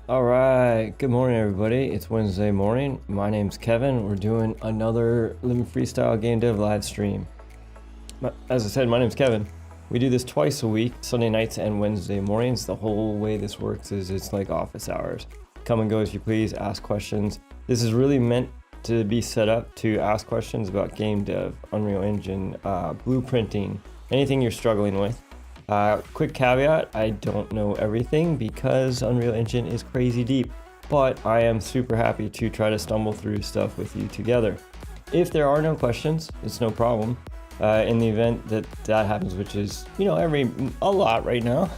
All right, good morning, everybody. It's Wednesday morning. My name's Kevin. We're doing another Living Freestyle Game Dev live stream. As I said, my name's Kevin. We do this twice a week, Sunday nights and Wednesday mornings. The whole way this works is it's like office hours. Come and go as you please, ask questions. This is really meant to be set up to ask questions about game dev, Unreal Engine, blueprinting, anything you're struggling with. Quick caveat, I don't know everything because Unreal Engine is crazy deep, but I am super happy to try to stumble through stuff with you together. If there are no questions, it's no problem. In the event that happens, which is, a lot right now,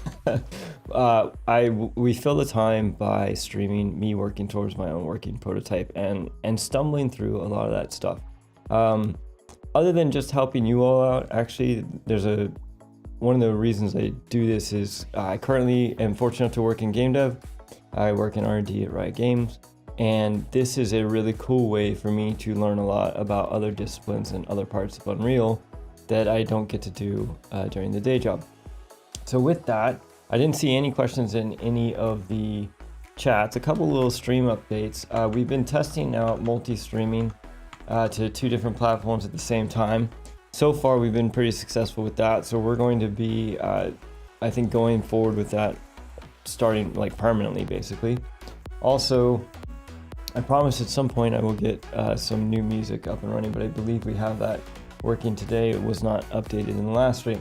we fill the time by streaming me working towards my own working prototype and stumbling through a lot of that stuff. Other than just helping you all out, actually, one of the reasons I do this is I currently am fortunate to work in game dev. I work in R&D at Riot Games, and this is a really cool way for me to learn a lot about other disciplines and other parts of Unreal that I don't get to do during the day job. So with that, I didn't see any questions in any of the chats. A couple little stream updates. We've been testing out multi-streaming to 2 different platforms at the same time. So far, we've been pretty successful with that. So we're going to be, I think, going forward with that, starting like permanently, basically. Also, I promise at some point I will get some new music up and running, but I believe we have that working today. It was not updated in the last stream.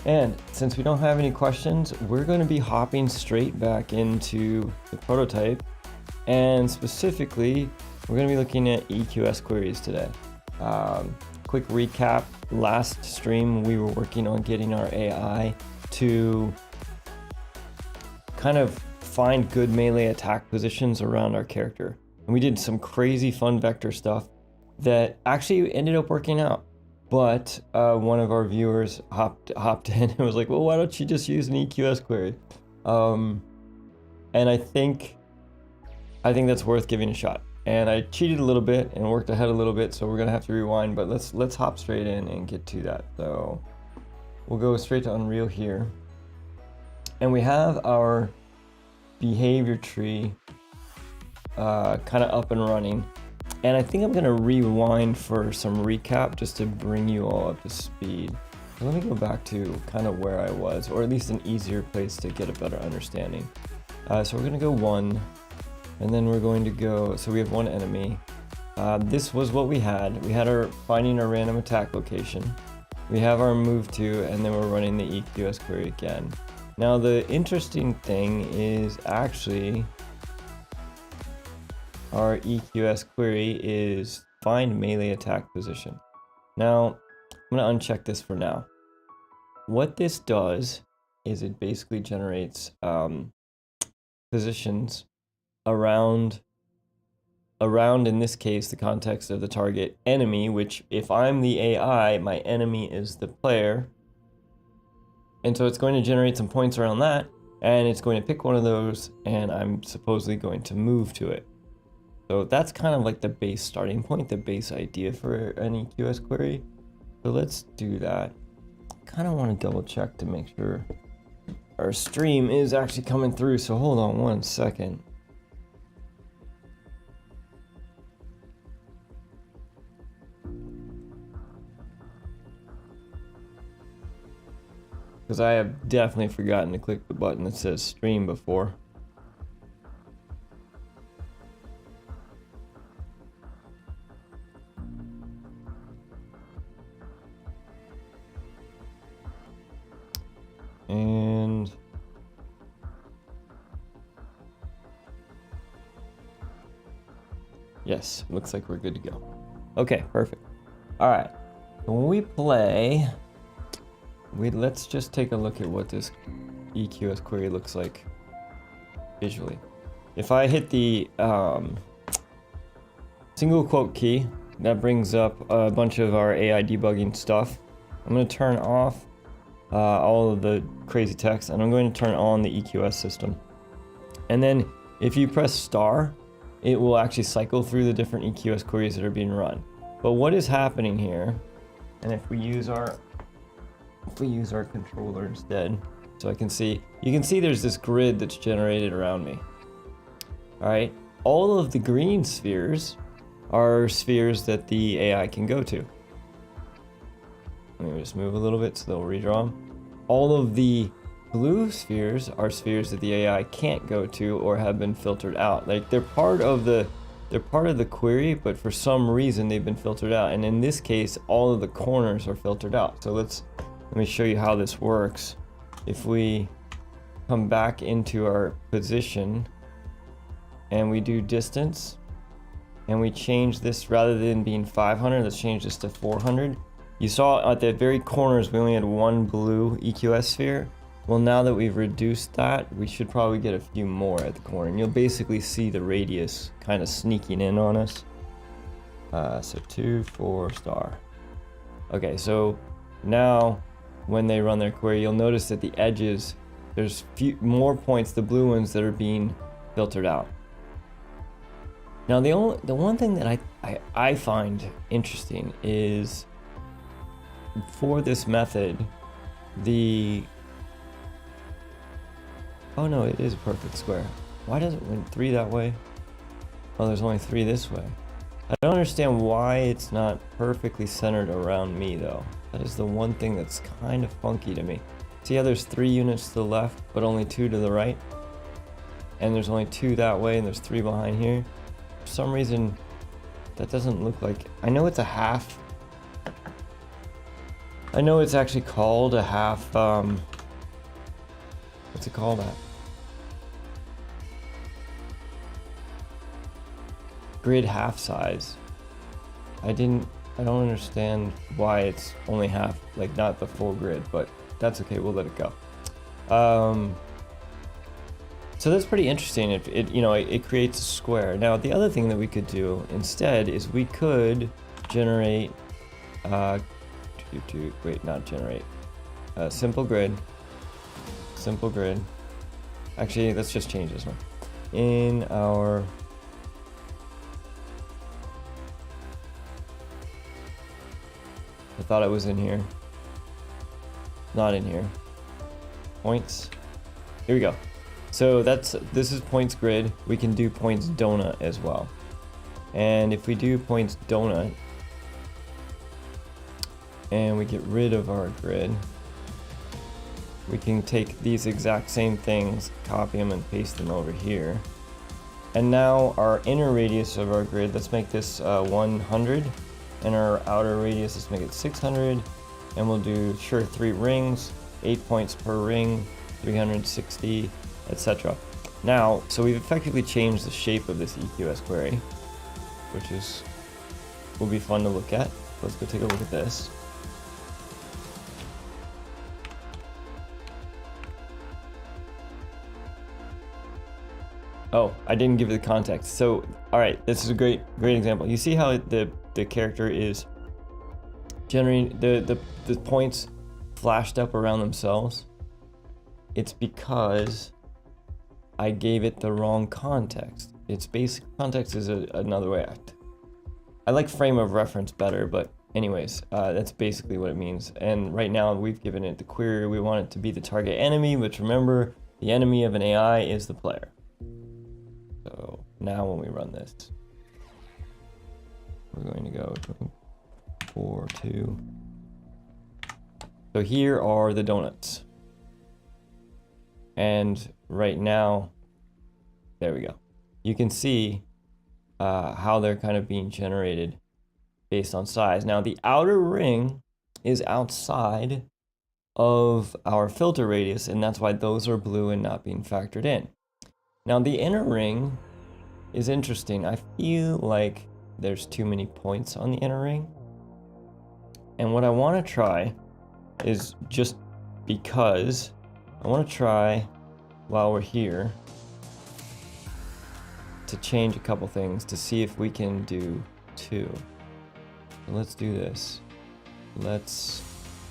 And since we don't have any questions, we're going to be hopping straight back into the prototype. And specifically, we're going to be looking at EQS queries today. Quick recap, last stream we were working on getting our AI to kind of find good melee attack positions around our character. And we did some crazy fun vector stuff that actually ended up working out. But one of our viewers hopped in and was like, well, why don't you just use an EQS query? And I think that's worth giving a shot. And I cheated a little bit and worked ahead a little bit, so we're gonna have to rewind, but let's hop straight in and get to that. So we'll go straight to Unreal here. And we have our behavior tree kind of up and running. And I think I'm gonna rewind for some recap just to bring you all up to speed. So let me go back to kind of where I was, or at least an easier place to get a better understanding. So we're gonna go 1. And then we're going to go, so we have 1 enemy. This was what we had. We had our finding our random attack location. We have our move to, and then we're running the EQS query again. Now the interesting thing is actually our EQS query is find melee attack position. Now, I'm gonna uncheck this for now. What this does is it basically generates positions around in this case the context of the target enemy, which if I'm the AI, my enemy is the player, and so it's going to generate some points around that, and it's going to pick one of those, and I'm supposedly going to move to it. So that's kind of like the base starting point, the base idea for an EQS query. So let's do that. Kind of want to double check to make sure our stream is actually coming through, so hold on 1 second. Because I have definitely forgotten to click the button that says stream before. And yes, looks like we're good to go. Okay, perfect. All right, when we play, let's just take a look at what this EQS query looks like visually. If I hit the single quote key, that brings up a bunch of our AI debugging stuff. I'm going to turn off all of the crazy text, and I'm going to turn on the EQS system. And then if you press star, it will actually cycle through the different EQS queries that are being run. But what is happening here, and if we use our controller instead, so you can see there's this grid that's generated around me. All right, all of the green spheres are spheres that the AI can go to. Let me just move a little bit so they'll redraw them. All of the blue spheres are spheres that the AI can't go to or have been filtered out. Like they're part of the query, but for some reason they've been filtered out. And in this case, all of the corners are filtered out. So let me show you how this works. If we come back into our position and we do distance and we change this, rather than being 500, let's change this to 400. You saw at the very corners we only had one blue EQS sphere. Well, now that we've reduced that, we should probably get a few more at the corner. And you'll basically see the radius kind of sneaking in on us. So 2, 4 star. Okay, so now when they run their query, you'll notice that the edges, there's more points, the blue ones, that are being filtered out. Now the one thing that I find interesting is, for this method, oh no, it is a perfect square. Why does it went 3 that way? Oh, there's only 3 this way. I don't understand why it's not perfectly centered around me though. That is the one thing that's kind of funky to me. See how there's 3 units to the left, but only 2 to the right? And there's only 2 that way, and there's 3 behind here. For some reason, that doesn't look like... I know it's a half. I know it's actually called a half, what's it called at? Grid half size. I don't understand why it's only half, like not the full grid, but that's okay, we'll let it go. So that's pretty interesting. It creates a square. Now the other thing that we could do instead is we could generate simple grid. Actually, let's just change this one. In our I thought it was in here. Not in here. Points. Here we go. So this is points grid. We can do points donut as well. And if we do points donut and we get rid of our grid, we can take these exact same things, copy them and paste them over here. And now our inner radius of our grid, let's make this 100. And our outer radius, let's make it 600. And we'll do, 3 rings, 8 points per ring, 360, etc. Now, so we've effectively changed the shape of this EQS query, which will be fun to look at. Let's go take a look at this. Oh, I didn't give it the context. So, all right, this is a great example. You see how the character is generating the points flashed up around themselves? It's because I gave it the wrong context. Its basic context is another way. I like frame of reference better, but anyways, that's basically what it means. And right now we've given it the query. We want it to be the target enemy, which remember, the enemy of an AI is the player. So now when we run this, we're going to go 4, 2. So here are the donuts. And right now, there we go. You can see how they're kind of being generated based on size. Now the outer ring is outside of our filter radius, and that's why those are blue and not being factored in. Now the inner ring is interesting. I feel like there's too many points on the inner ring. And what I want to try is, just because I want to try, while we're here, to change a couple things to see if we can do 2. So let's do this. We're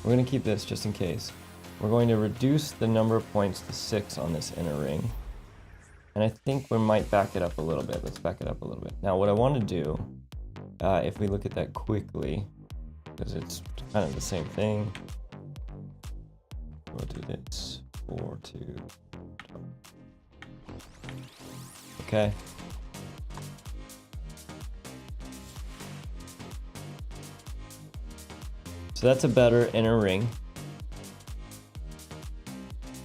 going to keep this just in case. We're going to reduce the number of points to 6 on this inner ring. And I think we might back it up a little bit. Let's back it up a little bit. Now what I want to do, if we look at that quickly, because it's kind of the same thing, we'll do this, 4, 2, 12. Okay, So that's a better inner ring.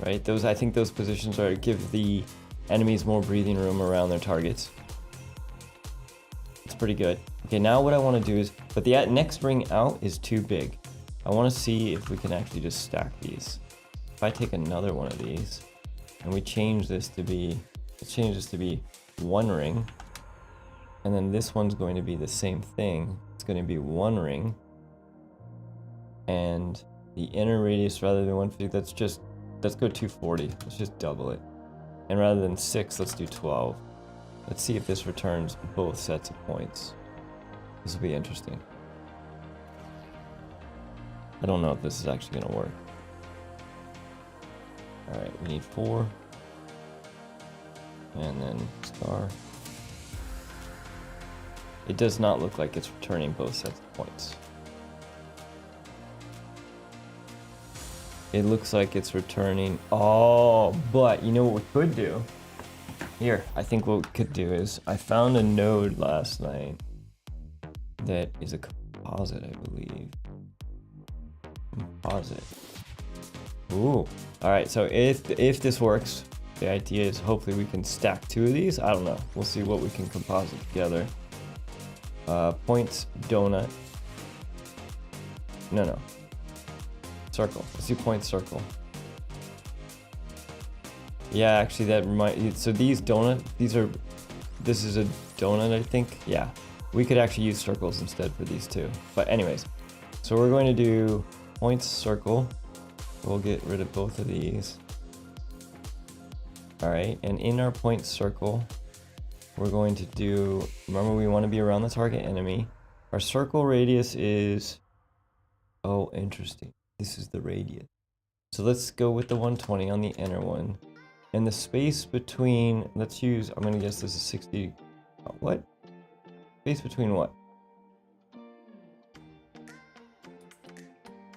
Right, I think those positions give the enemies more breathing room around their targets. It's pretty good. Okay, now what I want to do is, but the next ring out is too big. I want to see if we can actually just stack these. If I take another one of these and we change this to be, let's change this to be one ring, and then this one's going to be the same thing. It's going to be one ring, and the inner radius rather than 150, let's go 240. Let's just double it. And rather than 6, let's do 12. Let's see if this returns both sets of points. This will be interesting. I don't know if this is actually going to work. Alright, we need 4. And then star. It does not look like it's returning both sets of points. It looks like it's returning. Oh, but you know what we could do? Here, I think what we could do is, I found a node last night that is a composite, I believe. Composite. Ooh. Alright, so if this works, the idea is hopefully we can stack 2 of these. I don't know. We'll see what we can composite together. Points, donut. No. Circle. Let's do point circle. Yeah, actually that so these donut, this is a donut, I think. Yeah, we could actually use circles instead for these two. But anyways, so we're going to do points circle. We'll get rid of both of these. All right, and in our point circle, we're going to do, remember we want to be around the target enemy. Our circle radius is, oh, interesting. This is the radius. So let's go with the 120 on the inner one. And the space between, let's use, I'm going to guess this is 60. What? Space between what?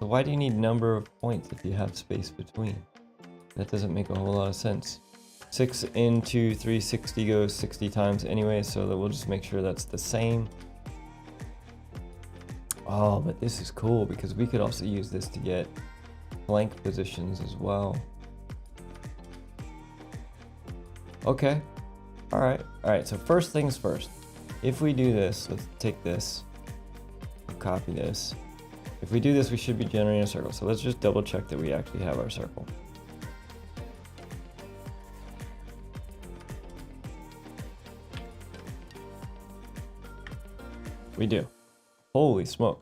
So why do you need number of points if you have space between? That doesn't make a whole lot of sense. 6 into 360 goes 60 times anyway, so that we'll just make sure that's the same. Oh, but this is cool because we could also use this to get flank positions as well. Okay. All right. So first things first. If we do this, let's take this, copy this. If we do this, we should be generating a circle. So let's just double check that we actually have our circle. We do. Holy smoke.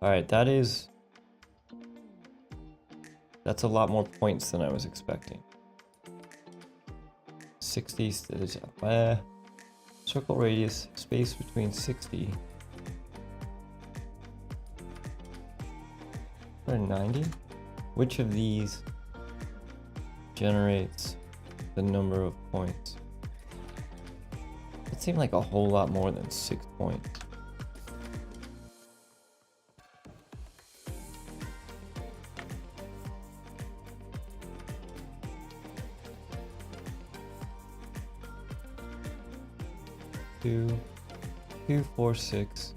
All right, that's a lot more points than I was expecting. 60 is circle radius, space between 60 and 90. Which of these generates the number of points? It seemed like a whole lot more than 6 points. Two, 4, 6,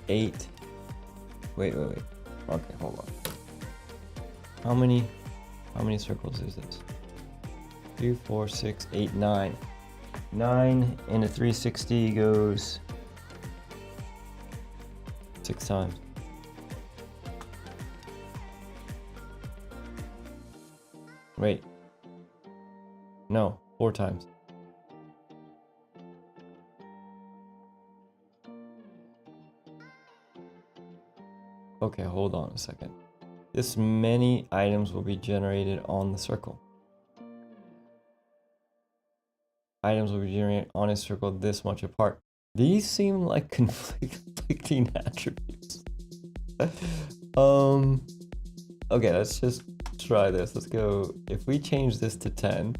8. Wait. Okay, hold on. How many circles is this? 2, 4, 6, 8, 9. 9 into 360 goes 6 times. Wait. No, 4 times. Okay, hold on a second. This many items will be generated on the circle. Items will be generated on a circle this much apart. These seem like conflicting attributes. Okay, let's just try this. Let's go. If we change this to 10,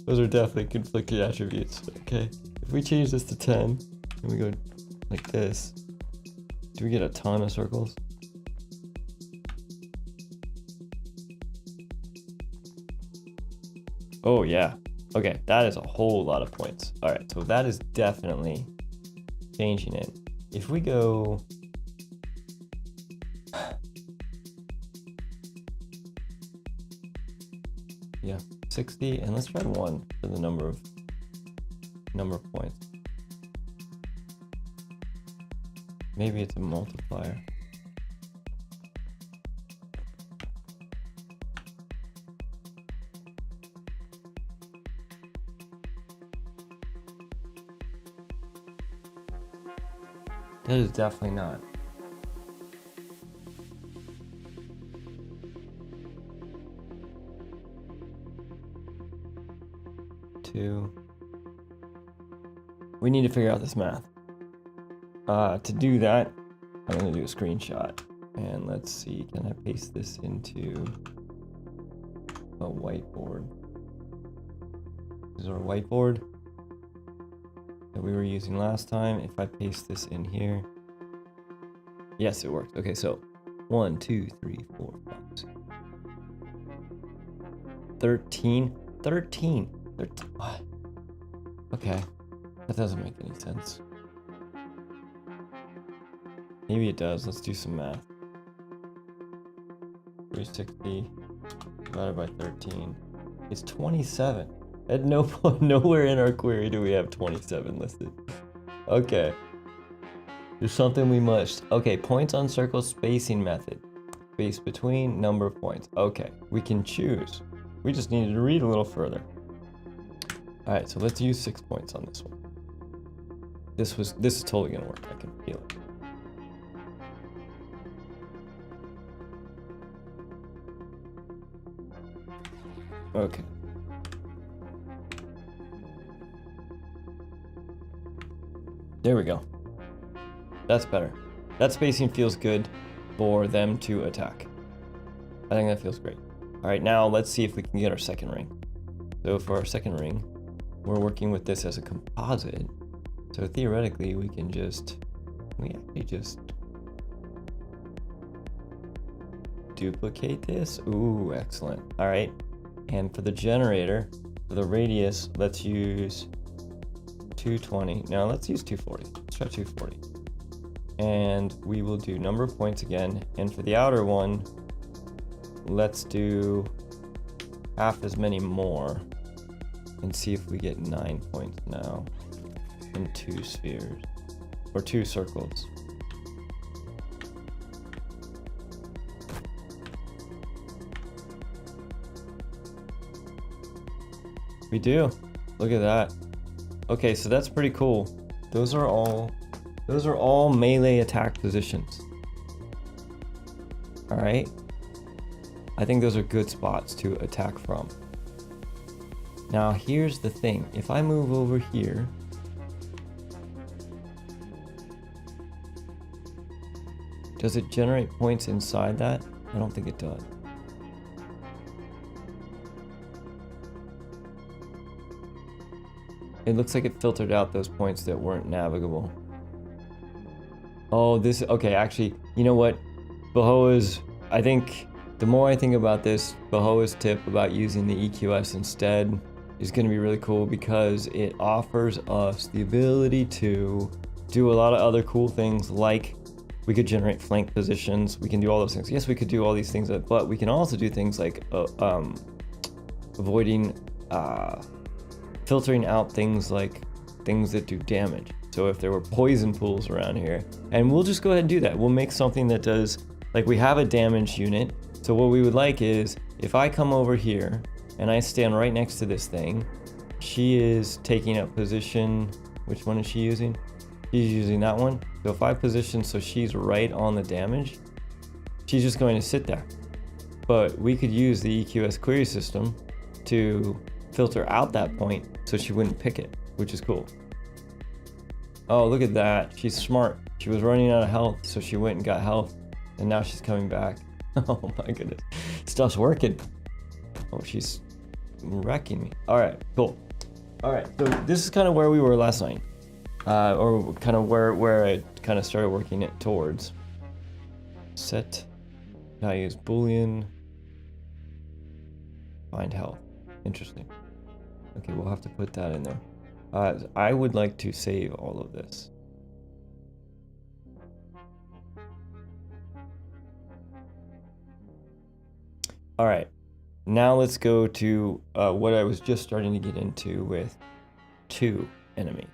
those are definitely conflicting attributes. Okay, if we change this to 10 and we go like this, do we get a ton of circles? Oh yeah, Okay, that is a whole lot of points. All right, so that is definitely changing it. If we go, yeah, 60, and let's try 1 for the number of points. Maybe it's a multiplier. That is definitely not. We need to figure out this math. To do that, I'm gonna do a screenshot. And let's see, can I paste this into a whiteboard? This is our whiteboard that we were using last time. If I paste this in here, yes, it worked. Okay, so 1, 2, 3, 4, 5, 6, 13. What? Okay, that doesn't make any sense. Maybe it does. Let's do some math. 360 divided by 13 is 27. At no point, nowhere in our query do we have 27 listed. Okay. There's something we must. Okay, points on circle spacing method. Space between, number of points. Okay, we can choose. We just needed to read a little further. All right, so let's use 6 points on this one. This is totally gonna work. I can feel it. Okay. There we go. That's better. That spacing feels good for them to attack. I think that feels great. All right, now let's see if we can get our second ring. So for our second ring, we're working with this as a composite. So theoretically, we actually just duplicate this. Ooh, excellent. All right. And for the generator, for the radius, let's use 220. Now let's use 240. Let's try 240. And we will do number of points again. And for the outer one, let's do half as many more and see if we get 9 points now in 2 spheres or 2 circles. We do. Look at that. Okay, so that's pretty cool. Those are all melee attack positions. All right. I think those are good spots to attack from. Now, here's the thing. If I move over here, does it generate points inside that? I don't think it does. It looks like it filtered out those points that weren't navigable. Oh, okay, actually, you know what? I think, the more I think about this, Bahoa's tip about using the EQS instead is gonna be really cool because it offers us the ability to do a lot of other cool things, like we could generate flank positions, we can do all those things. Yes, we could do all these things, but we can also do things like avoiding, filtering out things like things that do damage. So if there were poison pools around here, and we'll just go ahead and do that. We'll make something that does, like we have a damage unit. So what we would like is, if I come over here and I stand right next to this thing, she is taking up position. Which one is she using? She's using that one. So if I position so she's right on the damage, she's just going to sit there. But we could use the EQS query system to filter out that point so she wouldn't pick it, which is cool. Oh, look at that. She's smart. She was running out of health, so she went and got health, and now she's coming back. Oh my goodness. Stuff's working. Oh, she's wrecking me. All right, cool. All right, so this is kind of where we were last night, or kind of where I kind of started working it towards. Set values Boolean. Find health. Interesting. Okay, we'll have to put that in there. I would like to save all of this. All right, now let's go to what I was just starting to get into with 2 enemy.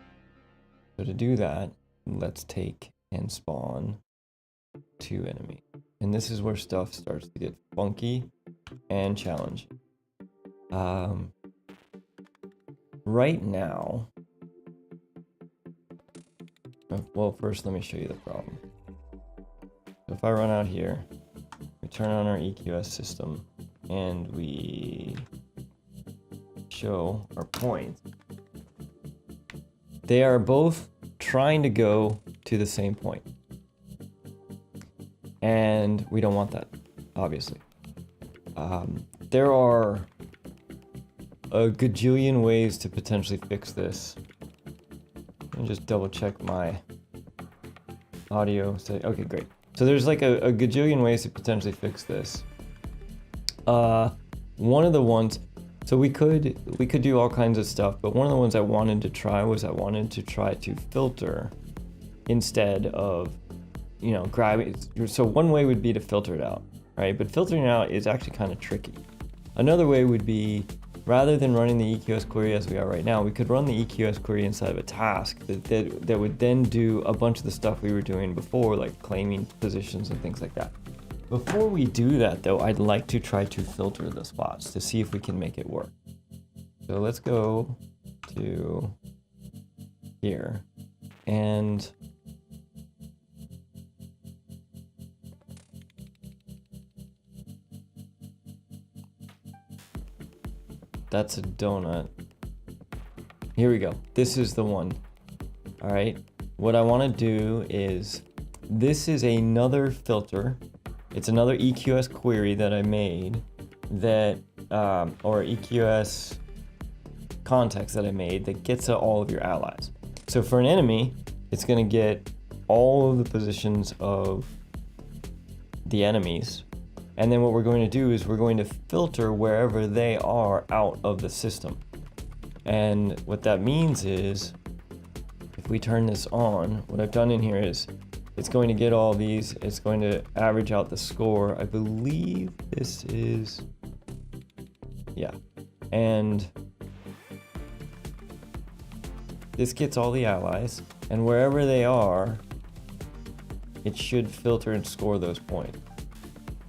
So to do that, let's take and spawn 2 enemy. And this is where stuff starts to get funky and challenging. Right now, well, first let me show you the problem. So if I run out here, we turn on our EQS system, and we show our points. They are both trying to go to the same point. And we don't want that, obviously. There are a gajillion ways to potentially fix this. Let me just double check my audio. Okay, great. So there's like a gajillion ways to potentially fix this. One of the ones, so we could do all kinds of stuff, but one of the ones I wanted to try was I wanted to try to filter instead of, you know, grabbing. So one way would be to filter it out, right? But filtering it out is actually kind of tricky. Another way would be, rather than running the EQS query as we are right now, we could run the EQS query inside of a task that would then do a bunch of the stuff we were doing before, like claiming positions and things like that. Before we do that though, I'd like to try to filter the spots to see if we can make it work. So let's go to here, and that's a donut. Here we go. This is the one. All right. What I want to do is, this is another filter. It's another EQS query that I made that, or EQS context that I made that gets at all of your allies. So for an enemy, it's going to get all of the positions of the enemies. And then what we're going to do is we're going to filter wherever they are out of the system. And what that means is, if we turn this on, what I've done in here is, it's going to get all these, it's going to average out the score. I believe this is, yeah. And this gets all the allies, and wherever they are, it should filter and score those points.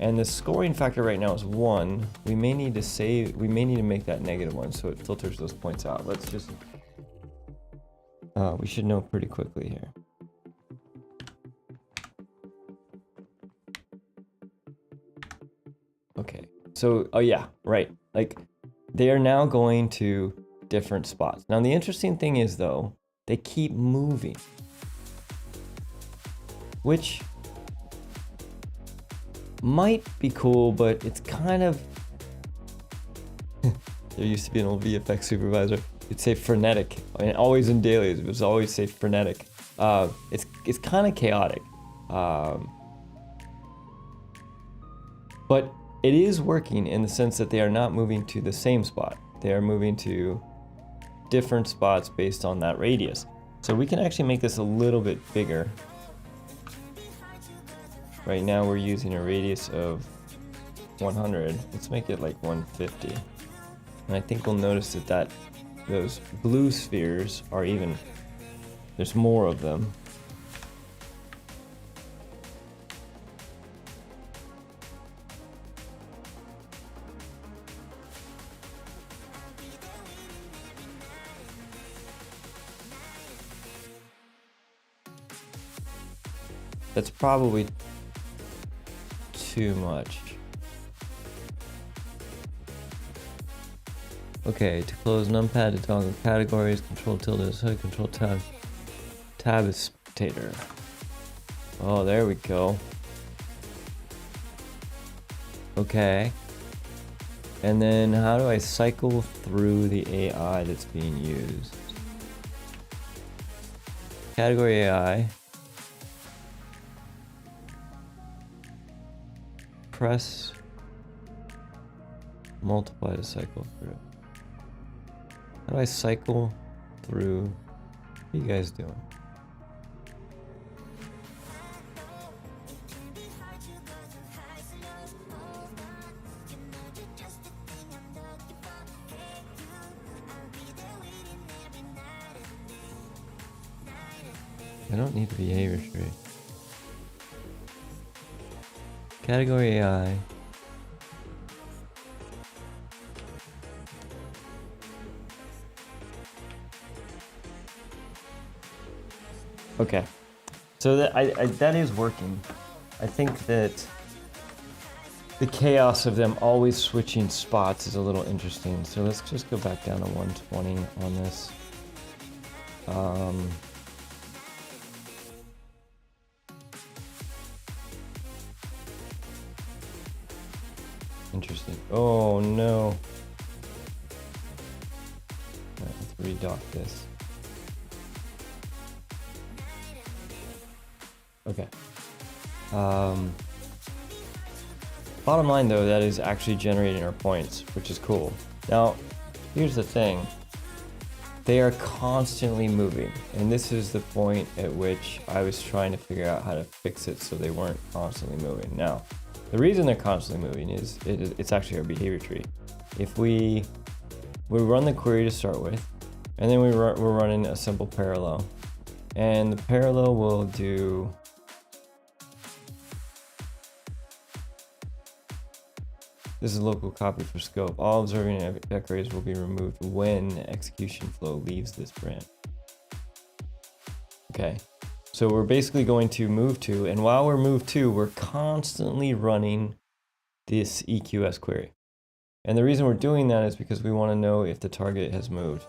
And the scoring factor right now is 1. We may need to make that -1 so it filters those points out. Let's just, we should know pretty quickly here. Okay, so, oh yeah, right. Like, they are now going to different spots. Now, the interesting thing is, though, they keep moving, which might be cool, but it's kind of, there used to be an old VFX supervisor. It'd say frenetic, and always in dailies, it was always say frenetic. It's kind of chaotic, but it is working in the sense that they are not moving to the same spot. They are moving to different spots based on that radius. So we can actually make this a little bit bigger. Right now we're using a radius of 100. Let's make it like 150. And I think we'll notice that those blue spheres are even, there's more of them. That's probably too much. Okay, to close numpad, to toggle categories, control tilde is hood, control tab is spectator. Oh, there we go. Okay. And then how do I cycle through the AI that's being used? Category AI. Press multiply to cycle through. How do I cycle through? What are you guys doing? I don't need the behavior tree. Category AI. Okay, so that is working. I think that the chaos of them always switching spots is a little interesting. So let's just go back down to 120 on this. Interesting. Oh no. All right, let's redock this. Okay. Bottom line though, that is actually generating our points, which is cool. Now, here's the thing. They are constantly moving, and this is the point at which I was trying to figure out how to fix it so they weren't constantly moving. Now, the reason they're constantly moving is it's actually our behavior tree. If we run the query to start with, and then we're running a simple parallel, and the parallel will do this is local copy for scope. All observing decorators will be removed when execution flow leaves this branch. Okay, so we're basically going to move to, and while we're moved to, we're constantly running this EQS query. And the reason we're doing that is because we want to know if the target has moved.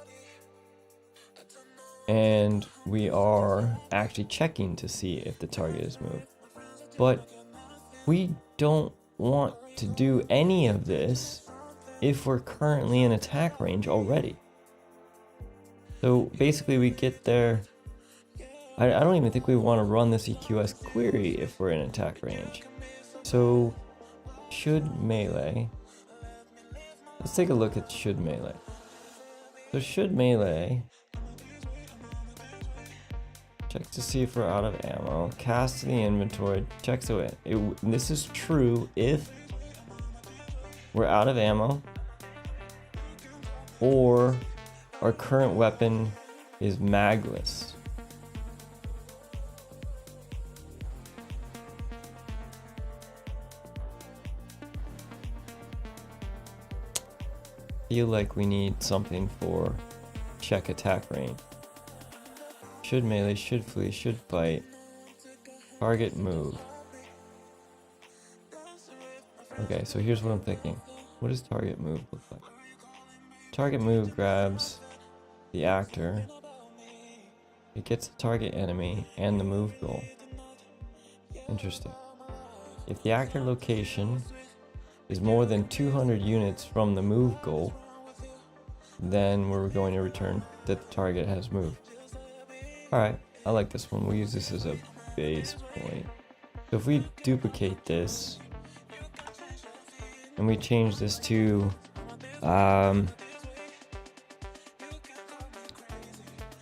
And we are actually checking to see if the target has moved. But we don't want to do any of this if we're currently in attack range already. So basically we get there. I don't even think we want to run this EQS query if we're in attack range. So should melee, let's take a look at should melee. So should melee, check to see if we're out of ammo, cast to the inventory, checks away. This is true if we're out of ammo or our current weapon is magless. Feel like we need something for check attack range. Should melee, should flee, should fight, target move. Okay, so here's what I'm thinking. What does target move look like? Target move grabs the actor. It gets the target enemy and the move goal. Interesting. If the actor location is more than 200 units from the move goal, then we're going to return that the target has moved. Alright, I like this one. We'll use this as a base point. So if we duplicate this, and we change this to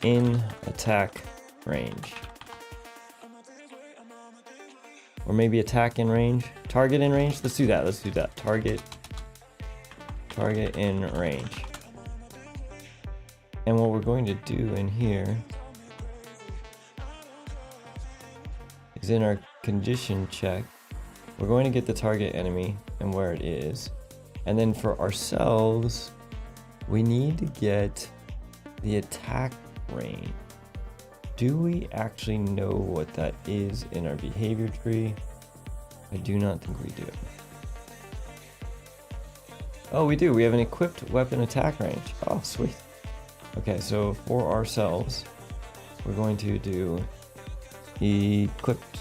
in attack range, or maybe attack in range, target in range. Let's do that. Target in range. And what we're going to do in here is in our condition check, we're going to get the target enemy and where it is. And then for ourselves, we need to get the attack range. Do we actually know what that is in our behavior tree? I do not think we do. Oh, we do. We have an equipped weapon attack range. Oh, sweet. Okay, so for ourselves, we're going to do equipped.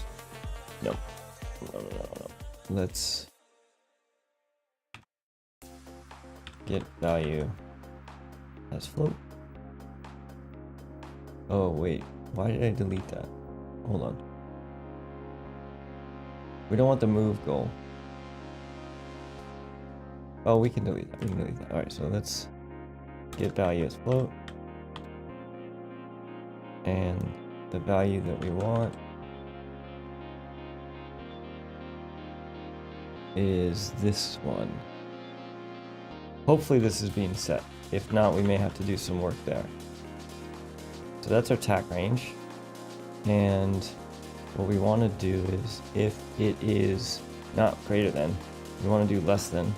No. Let's get value as float. Oh, wait. Why did I delete that? Hold on. We don't want the move goal. Oh, we can delete that. Alright, so let's get value as float. And the value that we want is this one. Hopefully this is being set. If not, we may have to do some work there. So that's our attack range. And what we want to do is, if it is not greater than, we want to do less than.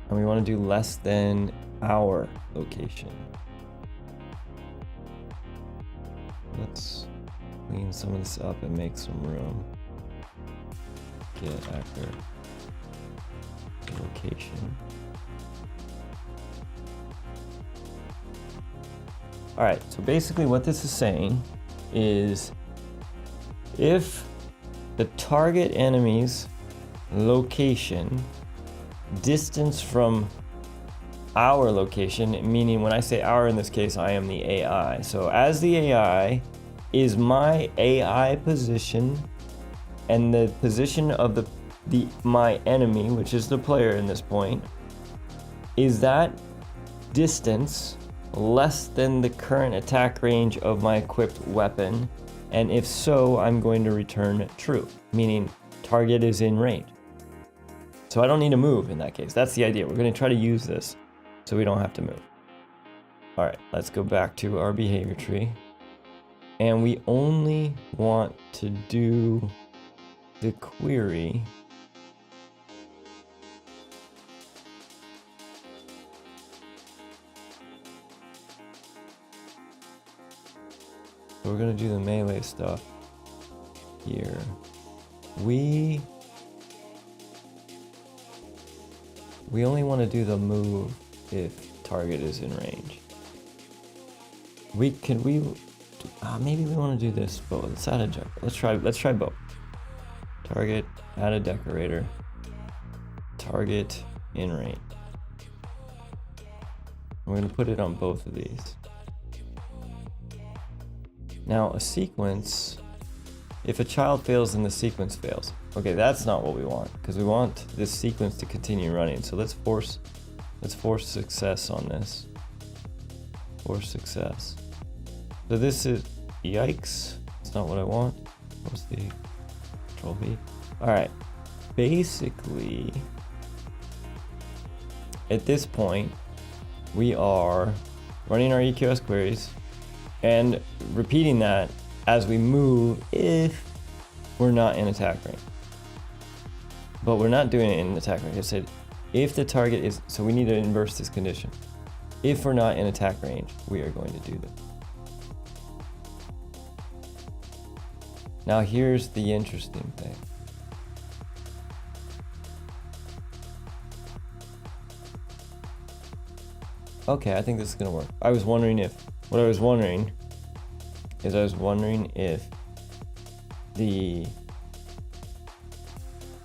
And we want to do less than our location. Let's clean some of this up and make some room. Get accurate location. All right, so basically what this is saying is if the target enemy's location distance from our location, meaning when I say our in this case, I am the AI. So as the AI, is my AI position and the position of my enemy, which is the player in this point, is that distance less than the current attack range of my equipped weapon? And if so, I'm going to return true, meaning target is in range. So I don't need to move in that case. That's the idea. We're going to try to use this so we don't have to move. All right, let's go back to our behavior tree. And we only want to do the query so we're going to do the melee stuff here. We only want to do the move if target is in range. Maybe we want to do this, but let's add a jump. Let's try both. Target, add a decorator. Target in range. We're going to put it on both of these. Now a sequence, if a child fails, then the sequence fails. Okay, that's not what we want, because we want this sequence to continue running. So let's force success on this. Force success. So this is, yikes, that's not what I want. What's the Control V? All right, basically, at this point, we are running our EQS queries and repeating that as we move if we're not in attack range. But we're not doing it in attack range. I said if the target is, so we need to inverse this condition. If we're not in attack range, we are going to do this. Now here's the interesting thing. Okay, I think this is gonna work. I was wondering if the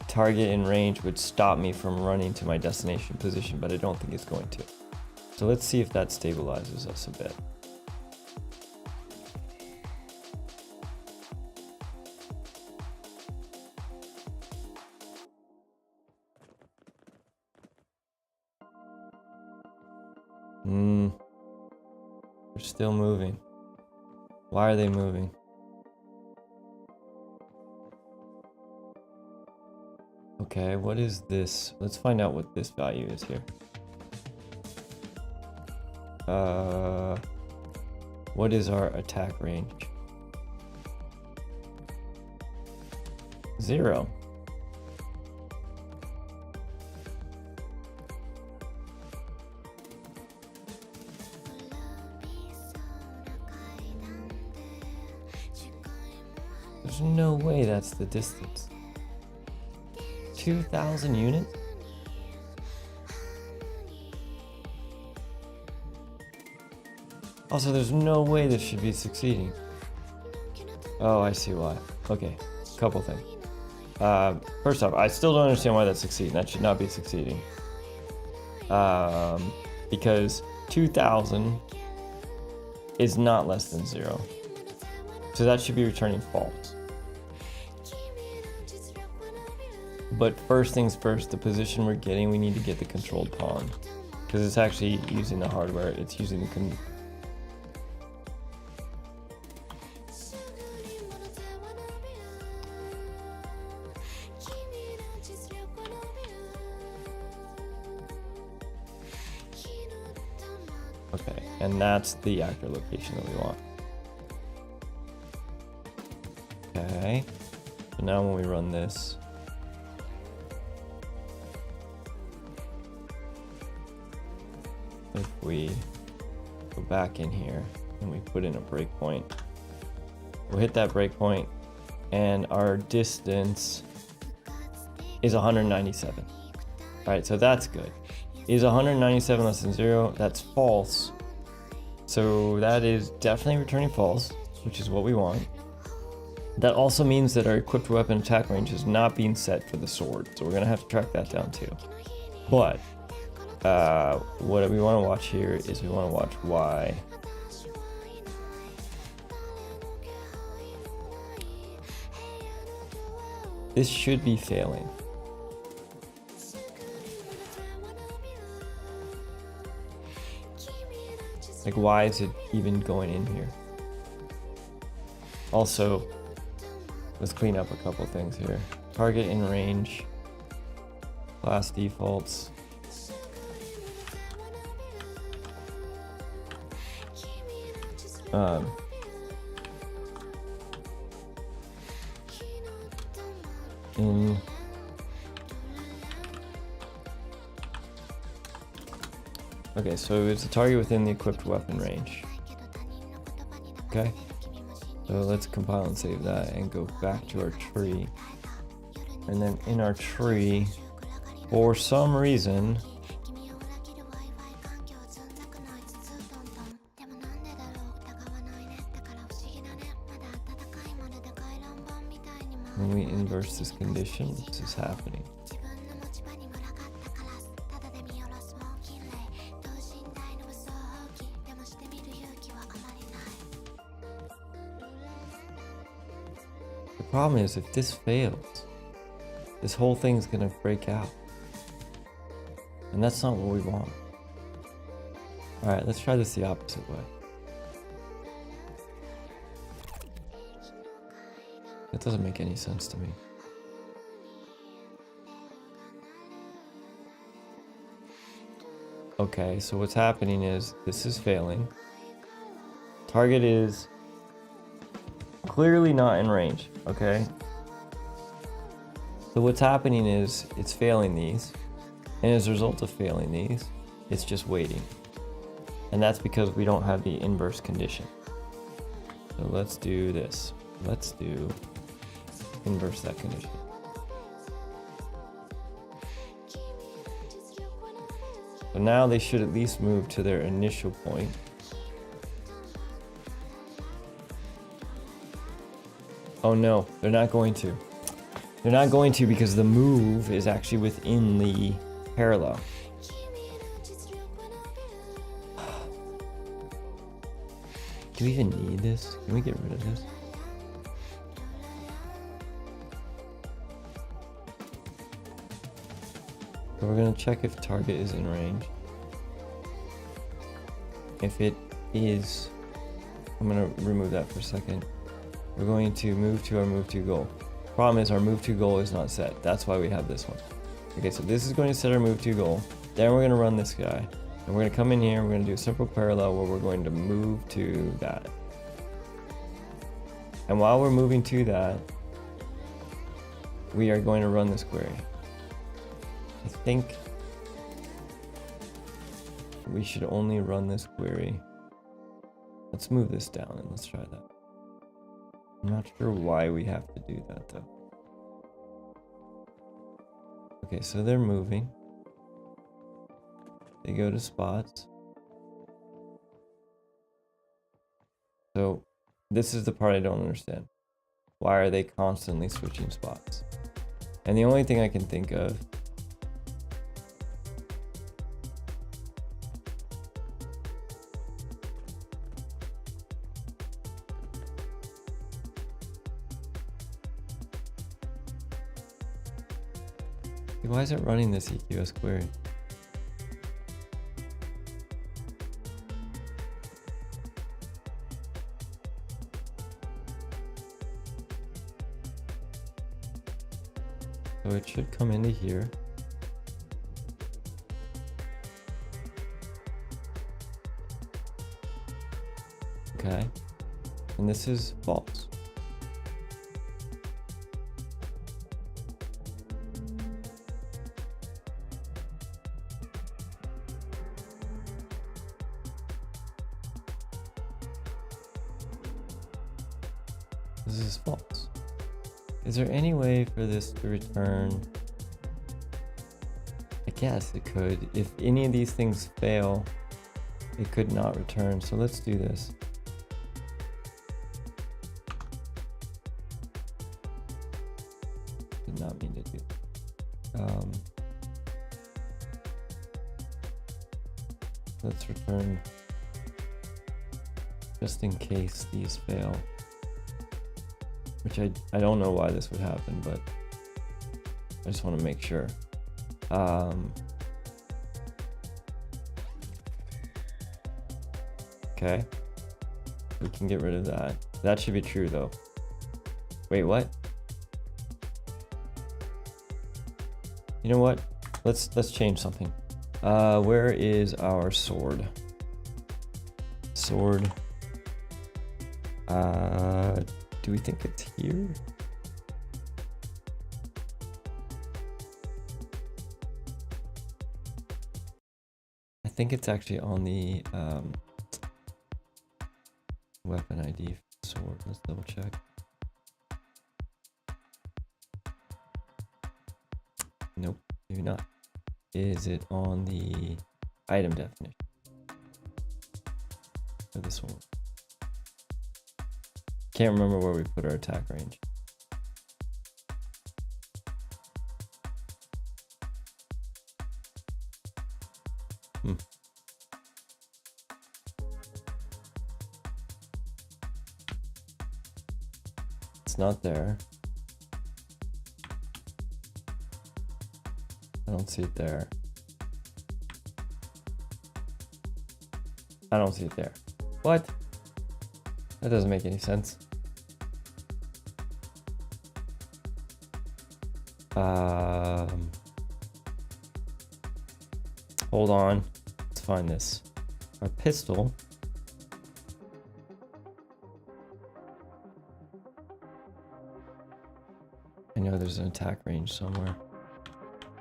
target in range would stop me from running to my destination position, but I don't think it's going to. So let's see if that stabilizes us a bit. They're still moving. Why are they moving? Okay, what is this? Let's find out what this value is here. What is our attack range? 0. There's no way that's the distance. 2,000 units? Also, there's no way this should be succeeding. Oh, I see why. Okay, couple things. First off, I still don't understand why that's succeeding. That should not be succeeding. Because 2,000 is not less than 0. So that should be returning false. But first things first, the position we're getting, we need to get the controlled pawn. Because it's actually using the hardware, it's using the okay, and that's the actor location that we want. Okay, so now when we run this, if we go back in here and we put in a breakpoint, we'll hit that breakpoint and our distance is 197. All right, so that's good. Is 197 less than 0? That's false. So that is definitely returning false, which is what we want. That also means that our equipped weapon attack range is not being set for the sword. So we're gonna have to track that down too. But what we want to watch here is we want to watch Y. This should be failing. Like, why is it even going in here? Also, let's clean up a couple things here. Target in range, class defaults. Okay, so it's a target within the equipped weapon range. Okay, so let's compile and save that and go back to our tree. And then in our tree, for some reason, when we inverse this condition, this is happening. The problem is, if this fails, this whole thing's gonna break out. And that's not what we want. Alright, let's try this the opposite way. That doesn't make any sense to me. Okay, so what's happening is this is failing. Target is clearly not in range, okay? So what's happening is it's failing these, and as a result of failing these, it's just waiting. And that's because we don't have the inverse condition. So let's do this. Let's do inverse that condition. So now they should at least move to their initial point. Oh no, they're not going to. They're not going to because the move is actually within the parallel. Do we even need this? Can we get rid of this? So we're going to check if target is in range. If it is, I'm going to remove that for a second. We're going to move to our move to goal. Problem is our move to goal is not set. That's why we have this one. Okay, so this is going to set our move to goal. Then we're going to run this guy. And we're going to come in here and we're going to do a simple parallel where we're going to move to that. And while we're moving to that, we are going to run this query. I think we should only run this query. Let's move this down and let's try that. I'm not sure why we have to do that though. Okay, so they're moving. They go to spots. So this is the part I don't understand. Why are they constantly switching spots? And the only thing I can think of Why is it running this EQS query? So it should come into here. Okay. And this is false. This is false. Is there any way for this to return? I guess it could. If any of these things fail, it could not return. So let's do this. Did not mean to do that. Let's return just in case these fail. Which I don't know why this would happen, but I just want to make sure. Okay, we can get rid of that. That should be true though. Wait, what? You know what? Let's change something. Where is our sword? Sword. Do we think it's here? I think it's actually on the weapon ID sword. Let's double check. Nope, maybe not. Is it on the item definition for the sword? Can't remember where we put our attack range. It's not there. I don't see it there. I don't see it there. What? That doesn't make any sense. Hold on. Let's find this. Our pistol. I know there's an attack range somewhere.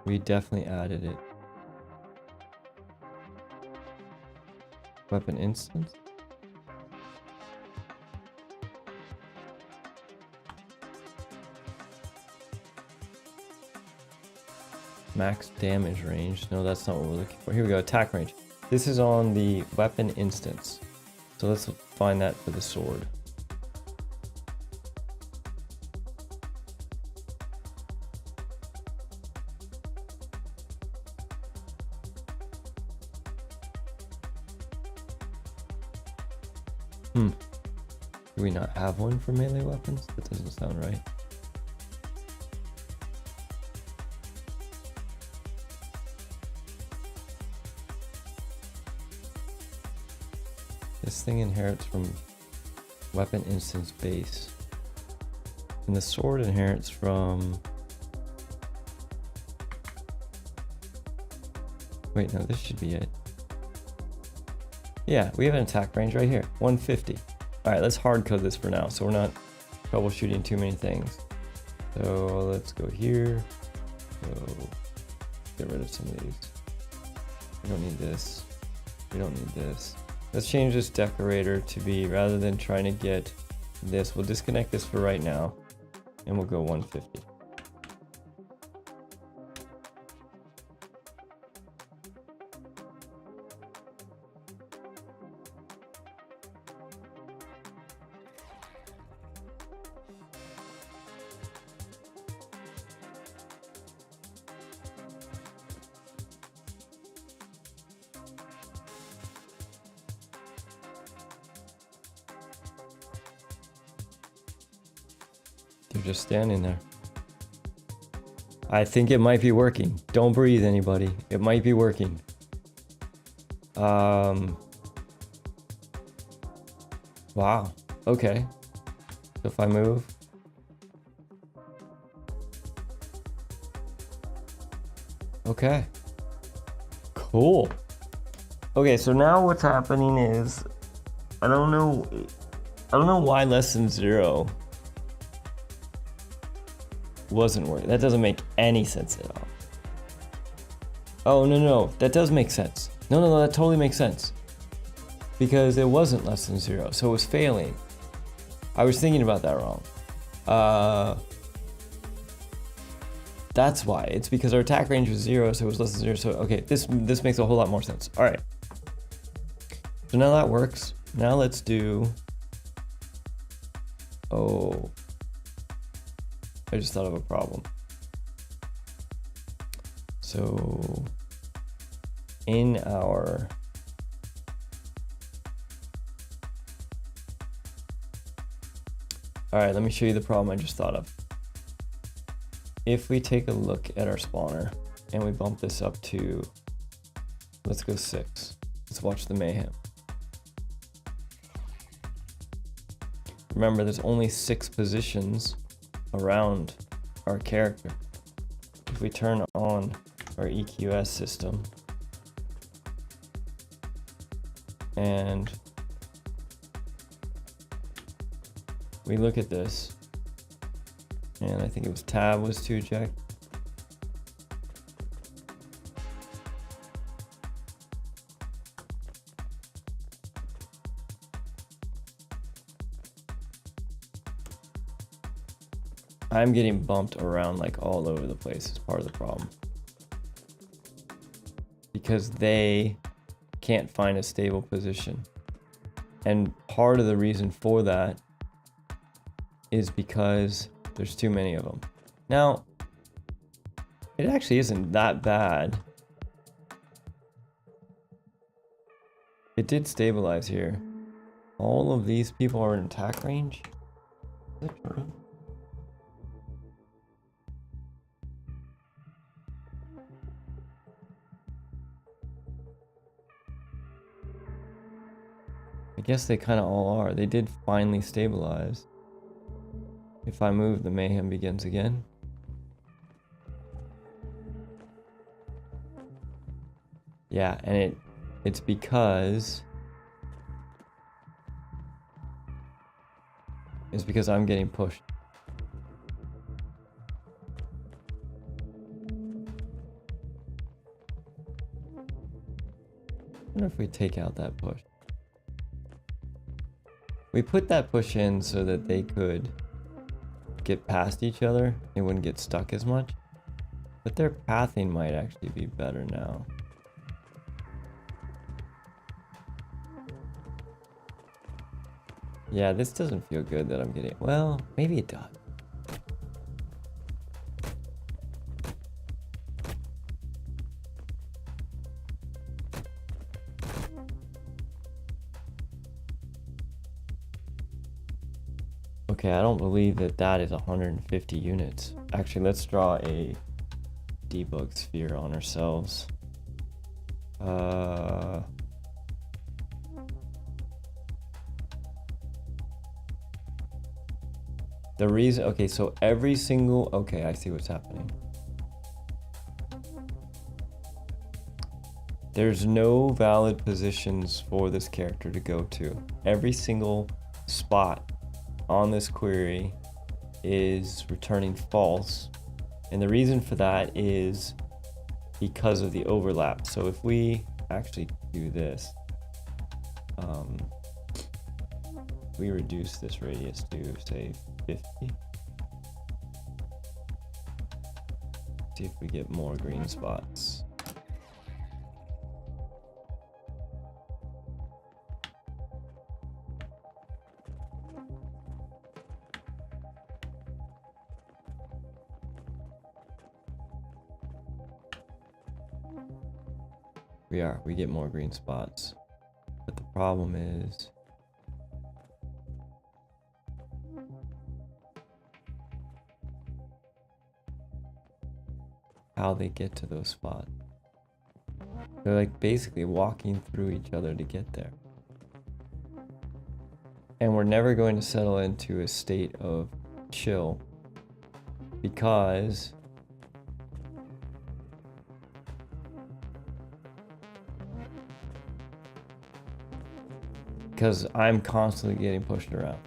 We definitely added it. Weapon instance. Max damage range. No, that's not what we're looking for. Here we go, attack range. This is on the weapon instance. So let's find that for the sword. Do we not have one for melee weapons? That doesn't sound right. This thing inherits from weapon instance base. And the sword inherits from... Wait, no, this should be it. Yeah, we have an attack range right here, 150. All right, let's hard code this for now, so we're not troubleshooting too many things. So let's go here. So get rid of some of these. We don't need this. We don't need this. Let's change this decorator to be, rather than trying to get this, we'll disconnect this for right now, and we'll go 150. They're just standing there. I think it might be working. Don't breathe, anybody. It might be working. Wow. Okay. So if I move. Okay. Cool. Okay, so now what's happening is I don't know why less than 0 wasn't working. That doesn't make any sense at all. Oh, no, that does make sense. No, that totally makes sense. Because it wasn't less than 0, so it was failing. I was thinking about that wrong. That's why. It's because our attack range was 0, so it was less than 0. So okay, this makes a whole lot more sense. All right. So now that works. Now let's do. Oh, I just thought of a problem. So in our all right, let me show you the problem I just thought of. If we take a look at our spawner and we bump this up to, let's go 6. Let's watch the mayhem. Remember, there's only 6 positions around our character. If we turn on our EQS system and we look at this, and I think it was tab was to eject. I'm getting bumped around like all over the place is part of the problem. Because they can't find a stable position. And part of the reason for that is because there's too many of them. Now, it actually isn't that bad. It did stabilize here. All of these people are in attack range. Is that true? I guess they kind of all are. They did finally stabilize. If I move, the mayhem begins again. Yeah, and it's because I'm getting pushed. I wonder if we take out that push. We put that push in so that they could get past each other. They wouldn't get stuck as much. But their pathing might actually be better now. Yeah, this doesn't feel good that I'm getting... Well, maybe it does. Okay, I don't believe that is 150 units. Actually, let's draw a debug sphere on ourselves. The reason, okay, so every single, okay, I see what's happening. There's no valid positions for this character to go to. Every single spot on this query is returning false. And the reason for that is because of the overlap. So if we actually do this, we reduce this radius to say 50. See if we get more green spots. We get more green spots. But the problem is how they get to those spots. They're like basically walking through each other to get there. And we're never going to settle into a state of chill because I'm constantly getting pushed around.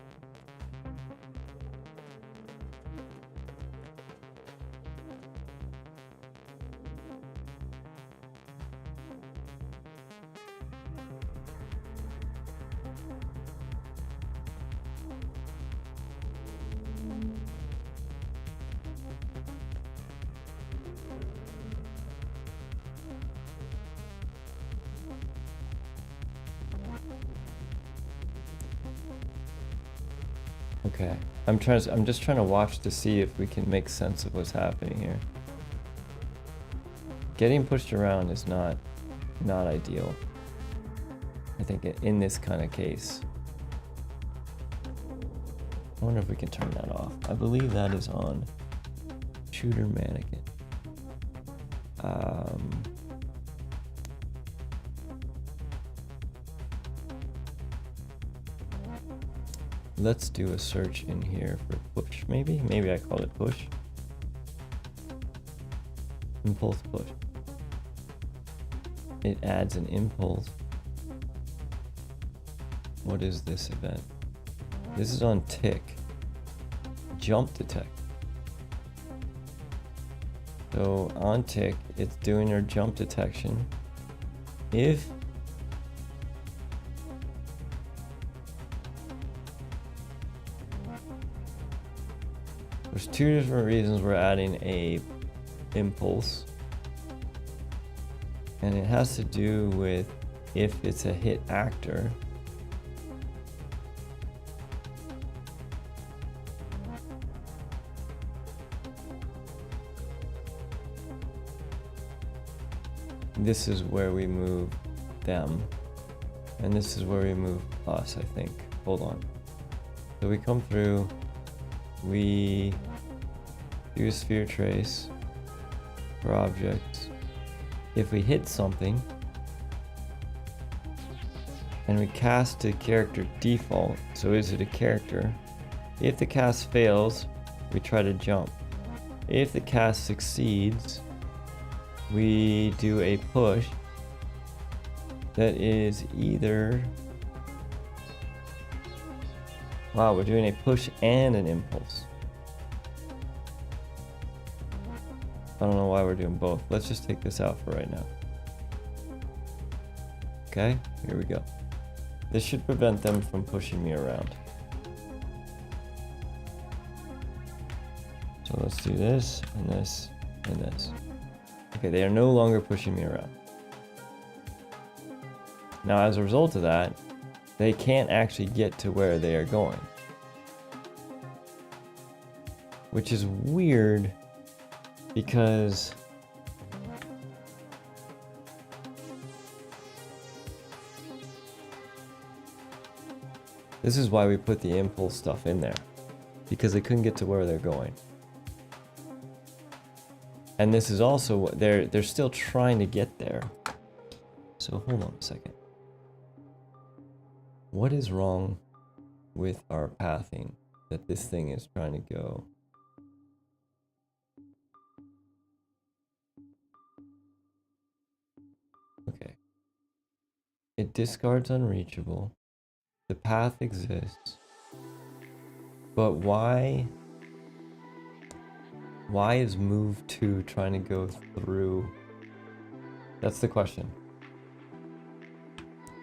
Okay, I'm just trying to watch to see if we can make sense of what's happening here. Getting pushed around is not ideal, I think, in this kind of case. I wonder if we can turn that off. I believe that is on shooter mannequin. Let's do a search in here for push, maybe I call it push. Impulse push. It adds an impulse. What is this event? This is on tick. Jump detect. So on tick, it's doing our jump detection. If there's two different reasons we're adding a impulse, and it has to do with if it's a hit actor. This is where we move them, and this is where we move us, I think. Hold on. So we come through, we do a sphere trace for objects. If we hit something, and we cast to character default, so is it a character? If the cast fails, we try to jump. If the cast succeeds, we do a push that is either... Wow, we're doing a push and an impulse. I don't know why we're doing both. Let's just take this out for right now. Okay, here we go. This should prevent them from pushing me around. So let's do this, and this, and this. Okay, they are no longer pushing me around. Now, as a result of that, they can't actually get to where they are going. Which is weird, because this is why we put the impulse stuff in there, because they couldn't get to where they're going. And this is also what they're still trying to get there. So hold on a second. What is wrong with our pathing that this thing is trying to go? Okay. It discards unreachable. The path exists. But why is move 2 trying to go through? That's the question.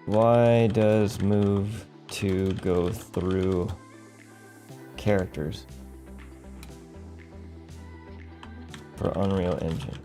Why does move 2 go through characters for Unreal Engine?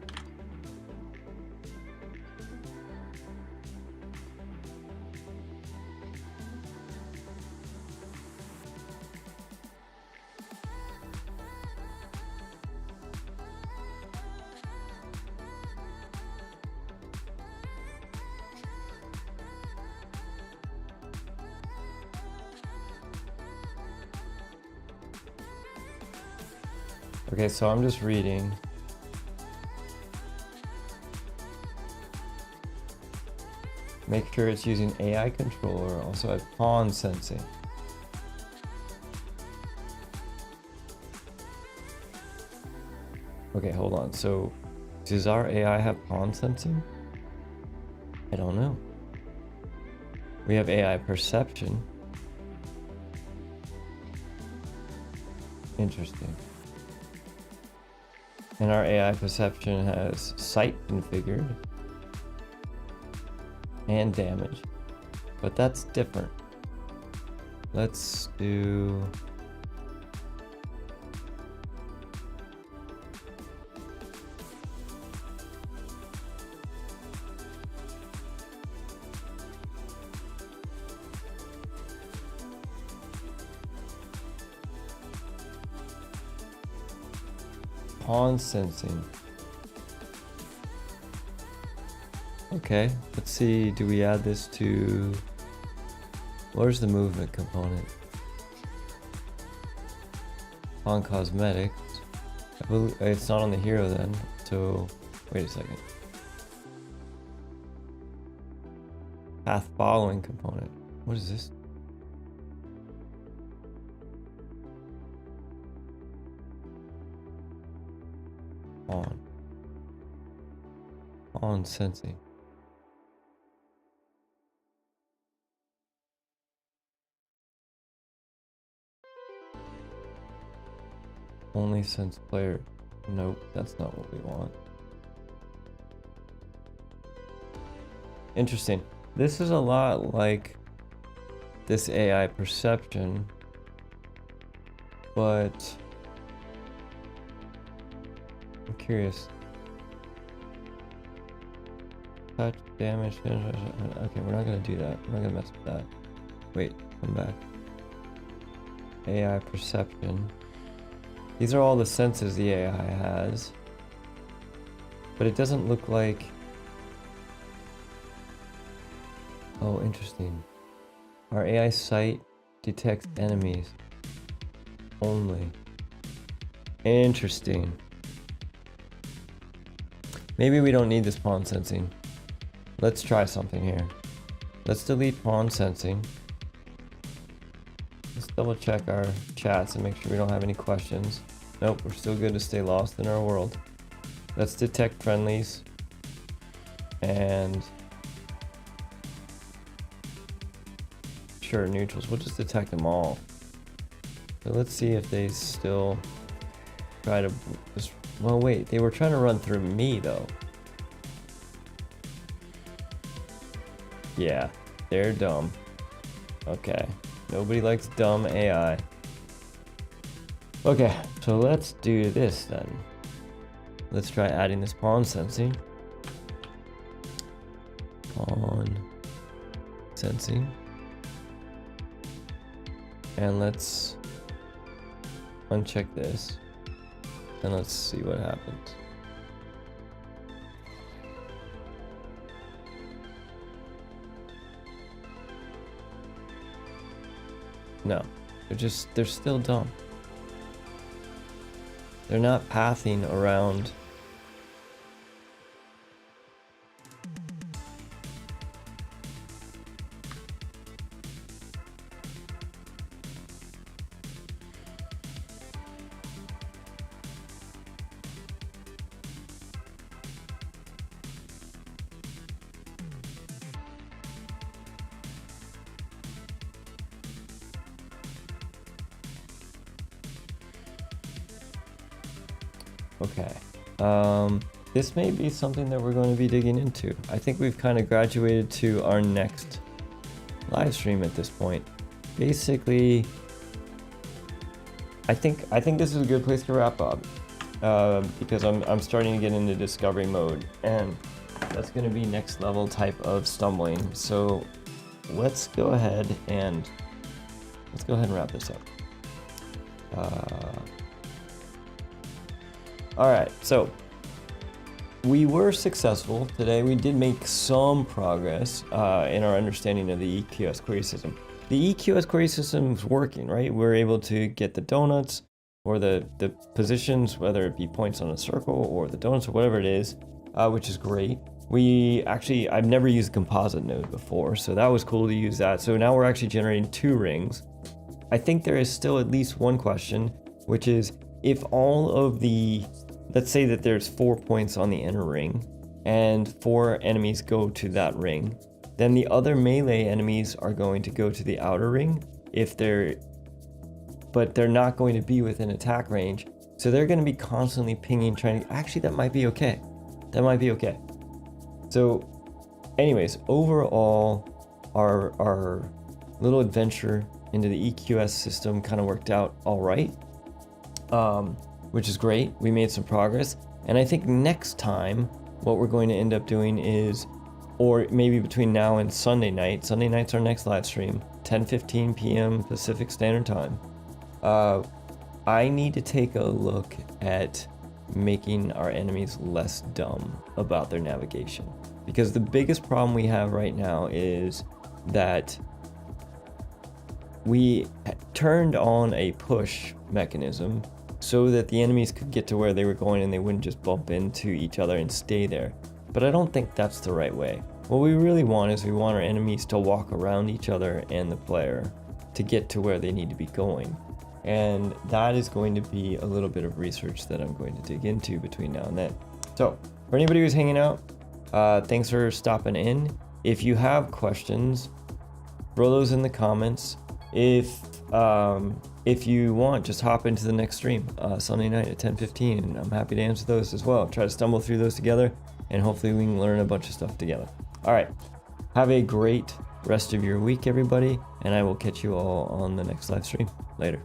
Okay, so I'm just reading. Make sure it's using AI controller, also has pawn sensing. Okay, hold on. So, does our AI have pawn sensing? I don't know. We have AI perception. Interesting. And our AI perception has sight configured and damage, but that's different. Let's do pawn sensing. Okay, let's see, do we add this to, where's the movement component? On cosmetics. I believe it's not on the hero then, so wait a second. Path following component. What is this? On sensing. Only sense player. Nope, that's not what we want. Interesting. This is a lot like this AI perception, but I'm curious. Touch, damage, okay, we're not gonna do that. We're not gonna mess with that. Wait, come back. AI perception. These are all the senses the AI has. But it doesn't look like... Oh, interesting. Our AI sight detects enemies only. Interesting. Maybe we don't need this pawn sensing. Let's try something here. Let's delete pawn sensing. Let's double check our chats and make sure we don't have any questions. Nope, we're still good to stay lost in our world. Let's detect friendlies. And sure, neutrals. We'll just detect them all. So let's see if they still try to just... Well, wait, they were trying to run through me though. Yeah, they're dumb. Okay, nobody likes dumb AI. Okay, so let's do this then. Let's try adding this pawn sensing. Pawn sensing. And let's uncheck this. And let's see what happens. No, they're still dumb. They're not pathing around. Okay, this may be something that we're going to be digging into. I think we've kind of graduated to our next live stream at this point. Basically, I think this is a good place to wrap up because I'm starting to get into discovery mode, and that's going to be next level type of stumbling. So let's go ahead and wrap this up. All right, so we were successful today. We did make some progress in our understanding of the EQS query system. The EQS query system is working, right? We're able to get the donuts or the positions, whether it be points on a circle or the donuts or whatever it is, which is great. I've never used composite node before, so that was cool to use that. So now we're actually generating 2 rings. I think there is still at least one question, which is if all of the, let's say that there's 4 points on the inner ring and 4 enemies go to that ring, then the other melee enemies are going to go to the outer ring but they're not going to be within attack range. So they're going to be constantly pinging, actually that might be okay. That might be okay. So anyways, overall, our little adventure into the EQS system kind of worked out all right, which is great. We made some progress. And I think next time, what we're going to end up doing is, or maybe between now and Sunday night's our next live stream, 10:15 p.m. Pacific Standard Time. I need to take a look at making our enemies less dumb about their navigation. Because the biggest problem we have right now is that we turned on a push mechanism so that the enemies could get to where they were going and they wouldn't just bump into each other and stay there. But I don't think that's the right way. What we really want is we want our enemies to walk around each other and the player to get to where they need to be going. And that is going to be a little bit of research that I'm going to dig into between now and then. So for anybody who's hanging out, thanks for stopping in. If you have questions, throw those in the comments. If you want, just hop into the next stream, Sunday night at 10:15, and I'm happy to answer those as well. Try to stumble through those together, and hopefully we can learn a bunch of stuff together. All right, have a great rest of your week, everybody, and I will catch you all on the next live stream. Later.